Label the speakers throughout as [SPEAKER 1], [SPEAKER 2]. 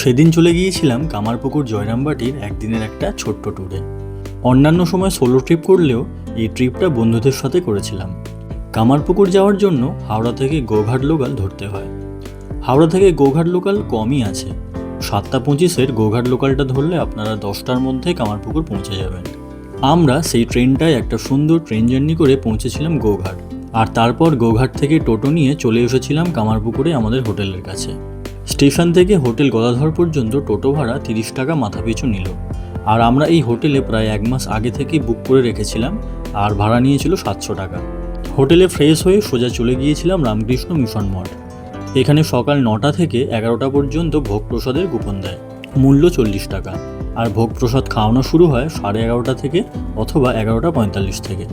[SPEAKER 1] সেদিন চলে গিয়েছিলাম কামারপুকুর জয়রামবাটির একদিনের একটা ছোট্ট ট্যুরে। অন্যান্য সময় সোলো ট্রিপ করলেও এই ট্রিপটা বন্ধুদের সাথে করেছিলাম। কামারপুকুর যাওয়ার জন্য হাওড়া থেকে গোঘাট লোকাল ধরতে হয়। হাওড়া থেকে গোঘাট লোকাল কমই আছে, 7:25-এর গোঘাট লোকালটা ধরলে আপনারা 10টার মধ্যে কামারপুকুর পৌঁছে যাবেন। আমরা সেই ট্রেনটায় একটা সুন্দর ট্রেন জার্নি করে পৌঁছেছিলাম গোঘাট, আর তারপর গোঘাট থেকে টোটো নিয়ে চলে এসেছিলাম কামারপুকুরে আমাদের হোটেলের কাছে। স্টেশন থেকে হোটেল গদাধর পর্যন্ত টোটো ভাড়া 30 টাকা মাথাপিছু নিল, আর আমরা এই হোটেলে প্রায় 1 মাস আগে থেকেই বুক করে রেখেছিলাম, আর ভাড়া নিয়েছিল 700 টাকা। হোটেলে ফ্রেশ হয়ে সোজা চলে গিয়েছিলাম রামকৃষ্ণ মিশন মঠ। এখানে সকাল 9টা থেকে 11টা পর্যন্ত ভোগ প্রসাদের কুপন দেয়, মূল্য 40 টাকা, আর ভোগ প্রসাদ খাওয়ানো শুরু হয় 11:30 থেকে অথবা 11:45 থেকে।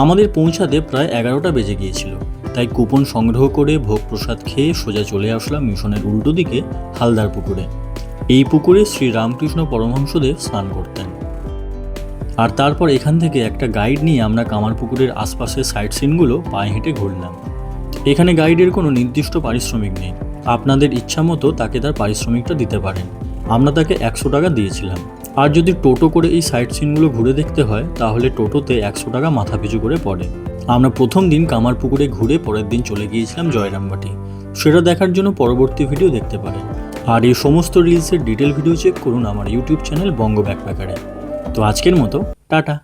[SPEAKER 1] আমাদের পৌঁছাতে প্রায় 11টা বেজে গিয়েছিল, তাই কুপন সংগ্রহ করে ভোগ প্রসাদ খেয়ে সোজা চলে আসলাম মিশনের উল্টো দিকে হালদার পুকুরে। এই পুকুরে শ্রী রামকৃষ্ণ পরমহংসদেব স্নান করতেন। আর তারপর এখান থেকে একটা গাইড নিয়ে আমরা কামারপুকুরের আশপাশের সাইট সিনগুলো পায়ে হেঁটে ঘুরলাম। এখানে গাইডের কোনো নির্দিষ্ট পারিশ্রমিক নেই, আপনাদের ইচ্ছা মতো তাকে তার পারিশ্রমিকটা দিতে পারেন। আমরা তাকে 100 টাকা দিয়েছিলাম। আর যদি টোটো করে এই সাইট সিনগুলো ঘুরে দেখতে হয় তাহলে টোটোতে 100 টাকা মাথাপিছু করে পড়ে। আমরা প্রথম দিন কামারপুকুরে ঘুরে পরের দিন চলে গিয়েছিলাম জয়রামবাটি। সেটা দেখার জন্য পরবর্তী ভিডিও দেখতে পারেন। আর এই সমস্ত রিলসের ডিটেল ভিডিও চেক করুন আমার ইউটিউব চ্যানেল বঙ্গ ব্যাকপ্যাকারে। তো আজকের মতো টাটা।